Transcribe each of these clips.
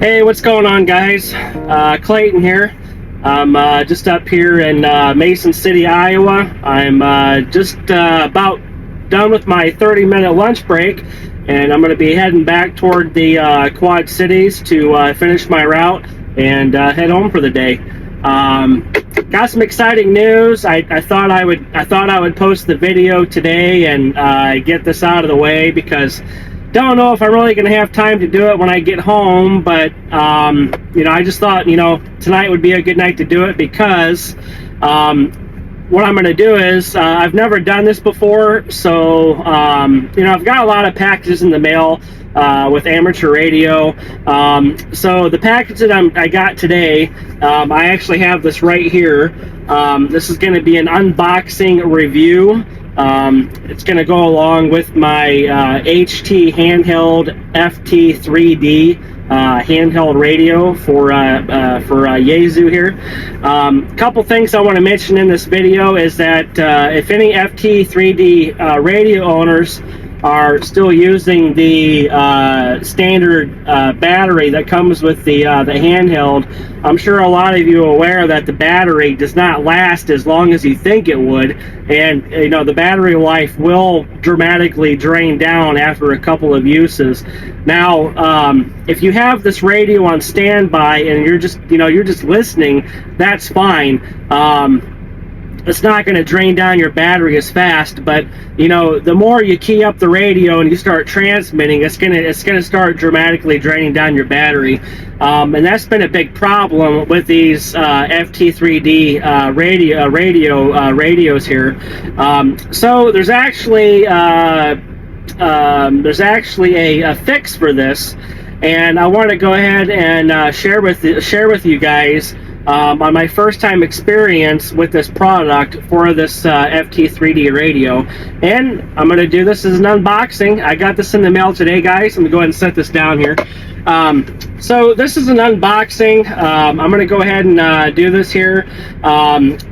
Hey, what's going on, guys? Clayton here. I'm just up here in Mason City, Iowa. I'm just about done with my 30-minute lunch break, and I'm going to be heading back toward the Quad Cities to finish my route and head home for the day. Got some exciting news. I thought I would post the video today and get this out of the way, because don't know if I'm really going to have time to do it when I get home, but I just thought tonight would be a good night to do it, because what I'm going to do is I've never done this before, so I've got a lot of packages in the mail with amateur radio. So the package that I got today, I actually have this right here. This is going to be an unboxing review. It's going to go along with my HT handheld FT3D handheld radio for Yaesu here. Couple things I want to mention in this video is that if any FT3D radio owners are still using the standard battery that comes with the handheld, I'm sure a lot of you are aware that the battery does not last as long as you think it would, and the battery life will dramatically drain down after a couple of uses. Now, if you have this radio on standby and you're just listening, that's fine. It's not going to drain down your battery as fast, but the more you key up the radio and you start transmitting, it's gonna start dramatically draining down your battery, and that's been a big problem with these FT3D radios here. So there's actually a fix for this, and I want to go ahead and share with you guys on my first time experience with this product for this FT3D radio. And I'm going to do this as an unboxing. I got this in the mail today, guys. Let me go ahead and set this down here. So this is an unboxing. I'm going to go ahead and do this here.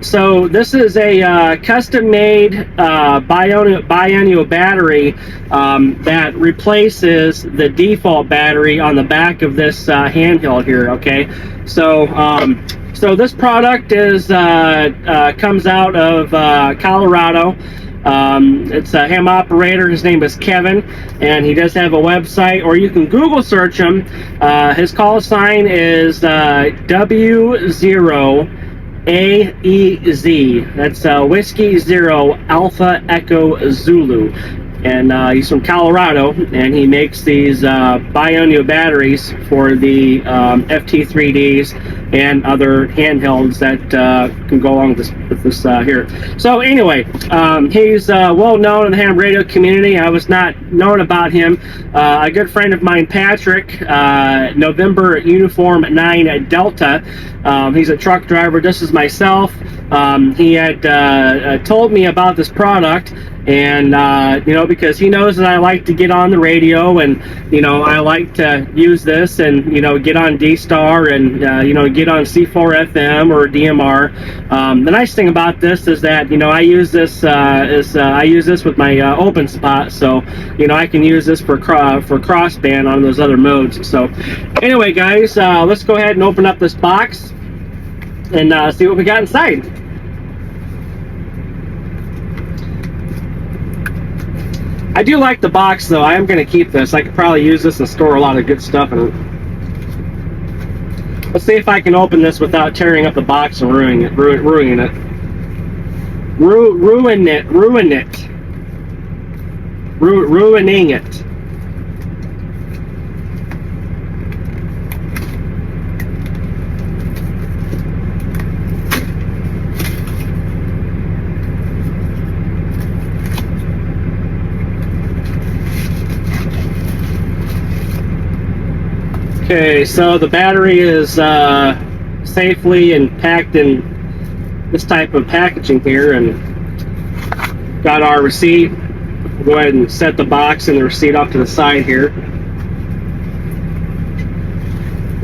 So this is a custom-made biennial battery that replaces the default battery on the back of this handheld here. Okay, so this product is comes out of Colorado. It's a ham operator. His name is Kevin, and he does have a website, or you can Google search him. His call sign is W0AEZ. That's Whiskey Zero Alpha Echo Zulu. And he's from Colorado, and he makes these biennial batteries for the FT3Ds and other handhelds that can go along with this here. So anyway, he's well known in the ham radio community. I was not known about him. A good friend of mine, Patrick, November Uniform 9 Delta. He's a truck driver just as myself. He had told me about this product, and because he knows that I like to get on the radio, and I like to use this and get on D-Star and get on C4 FM or DMR. The nice thing about this is that I use this I use this with my open spot, so I can use this for crossband on those other modes. So anyway, guys, let's go ahead and open up this box and see what we got inside. I do like the box, though. I am going to keep this. I could probably use this and store a lot of good stuff in it. Let's see if I can open this without tearing up the box and ruining it. Ruining it. Okay, so the battery is safely and packed in this type of packaging here, and got our receipt. We'll go ahead and set the box and the receipt off to the side here.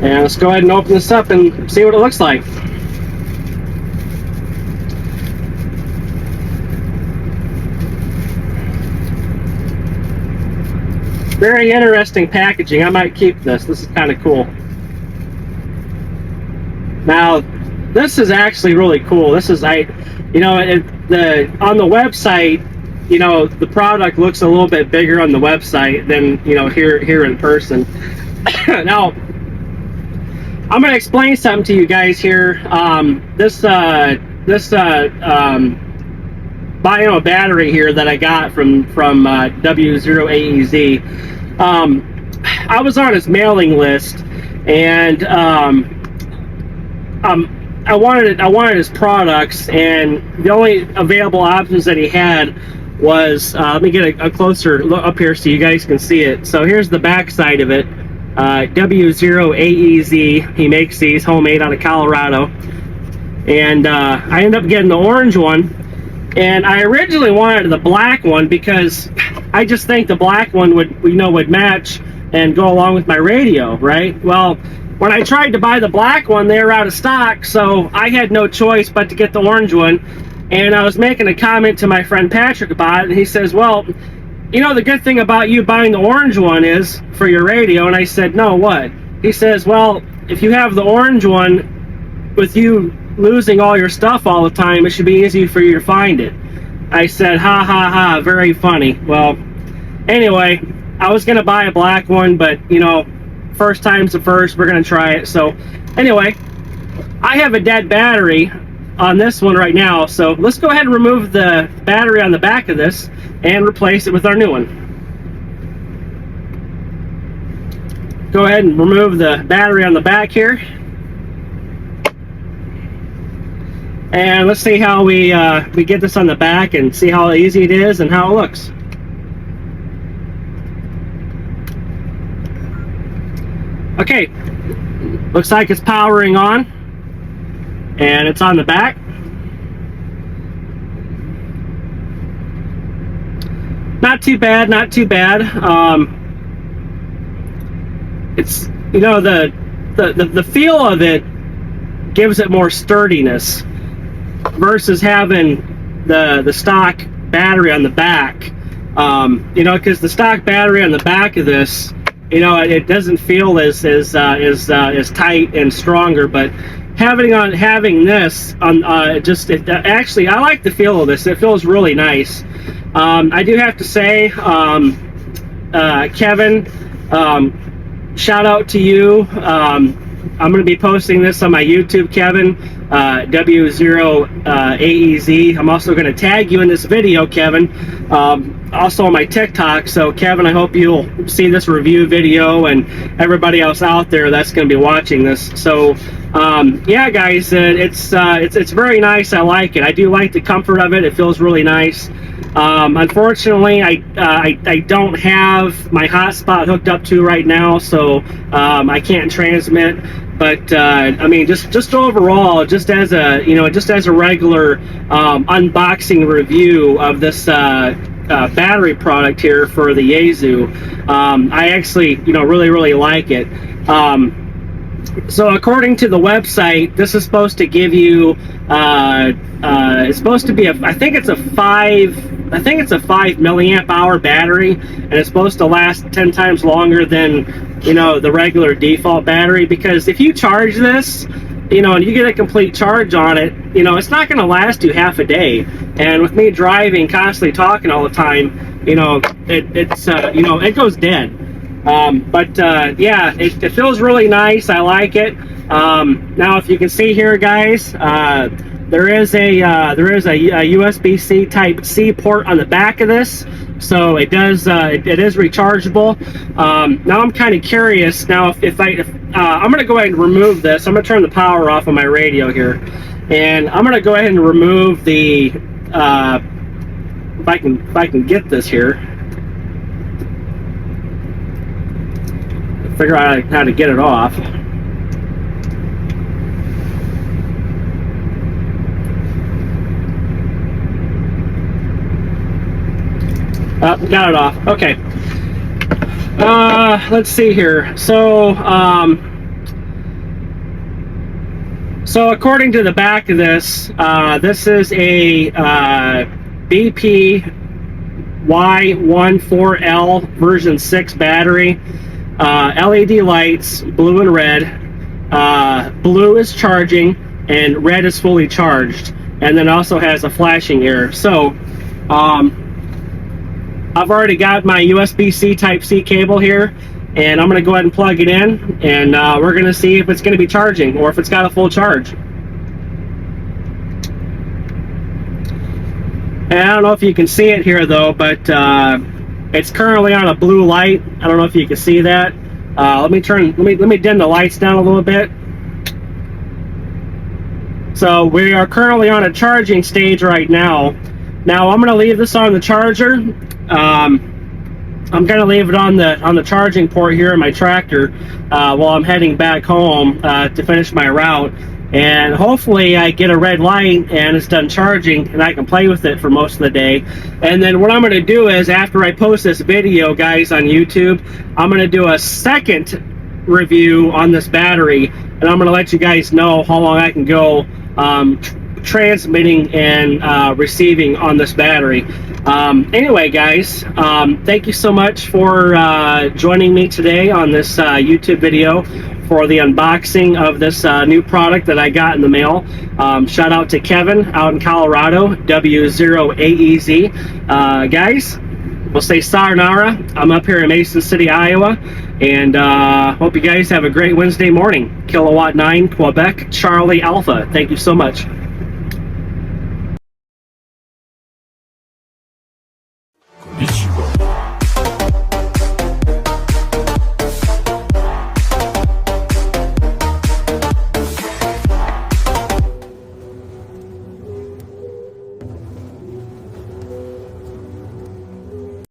And let's go ahead and open this up and see what it looks like. Very interesting packaging. I might keep this. This is kind of cool. Now, this is actually really cool. This is, on the website, the product looks a little bit bigger on the website than, here in person. Now, I'm going to explain something to you guys here. This battery here that I got from W0AEZ. I was on his mailing list, and I wanted his products, and the only available options that he had was let me get a closer look up here so you guys can see it. So here's the back side of it. W0AEZ, he makes these, homemade out of Colorado, and I ended up getting the orange one, and I originally wanted the black one because I just think the black one would match and go along with my radio, right? Well, when I tried to buy the black one, they were out of stock, so I had no choice but to get the orange one. And I was making a comment to my friend Patrick about it, and he says, well, the good thing about you buying the orange one is for your radio. And I said, no, what? He says, well, if you have the orange one, with you losing all your stuff all the time, it should be easy for you to find it. I said, ha ha ha, very funny. Well, anyway, I was gonna buy a black one, but first time's the first, we're gonna try it. So anyway, I have a dead battery on this one right now, so let's go ahead and remove the battery on the back of this and replace it with our new one. Go ahead and remove the battery on the back here, and let's see how we get this on the back and see how easy it is and how it looks. Okay, looks like it's powering on, and it's on the back. Not too bad, not too bad. It's the feel of it gives it more sturdiness versus having the stock battery on the back. Because the stock battery on the back of this, it doesn't feel as tight and stronger, but having this on actually, I like the feel of this. It feels really nice. I do have to say, Kevin, shout out to you. I'm going to be posting this on my YouTube, Kevin, W0AEZ. I'm also going to tag you in this video, Kevin, also on my TikTok. So, Kevin, I hope you'll see this review video, and everybody else out there that's going to be watching this. So, yeah, guys, it's very nice. I like it. I do like the comfort of it. It feels really nice. Unfortunately, I don't have my hotspot hooked up to right now, so I can't transmit. But I mean, just overall, just as a regular unboxing review of this battery product here for the Yaesu, I actually really like it. So according to the website, this is supposed to give you it's supposed to be I think it's a 5 milliamp hour battery, and it's supposed to last 10 times longer than the regular default battery, because if you charge this and you get a complete charge on it, it's not going to last you half a day. And with me driving, constantly talking all the time, it goes dead. Yeah, it feels really nice. I like it. Now, if you can see here, guys, there is a USB-C Type C port on the back of this, so it is rechargeable. Now I'm kind of curious. Now, if I'm going to go ahead and remove this. I'm going to turn the power off on my radio here, and I'm going to go ahead and remove the if I can get this here. Figure out how to get it off. Got it off. Okay. Let's see here. So according to the back of this, this is a BP Y14L version 6 battery. LED lights, blue and red. blue is charging, and red is fully charged, and then also has a flashing error. So I've already got my USB-C Type-C cable here, and I'm going to go ahead and plug it in, and we're going to see if it's going to be charging or if it's got a full charge. And I don't know if you can see it here though, but it's currently on a blue light. I don't know if you can see that. Let me dim the lights down a little bit. So we are currently on a charging stage right now. Now I'm going to leave this on the charger. I'm going to leave it on the charging port here in my tractor while I'm heading back home to finish my route. And hopefully I get a red light and it's done charging and I can play with it for most of the day. And then what I'm going to do is, after I post this video, guys, on YouTube, I'm going to do a second review on this battery, and I'm going to let you guys know how long I can go transmitting and receiving on this battery. Anyway, guys, thank you so much for joining me today on this YouTube video for the unboxing of this new product that I got in the mail. Shout out to Kevin out in Colorado, W0AEZ. Guys, we'll say sayonara. I'm up here in Mason City, Iowa, and hope you guys have a great Wednesday morning. Kilowatt 9, Quebec, Charlie Alpha. Thank you so much.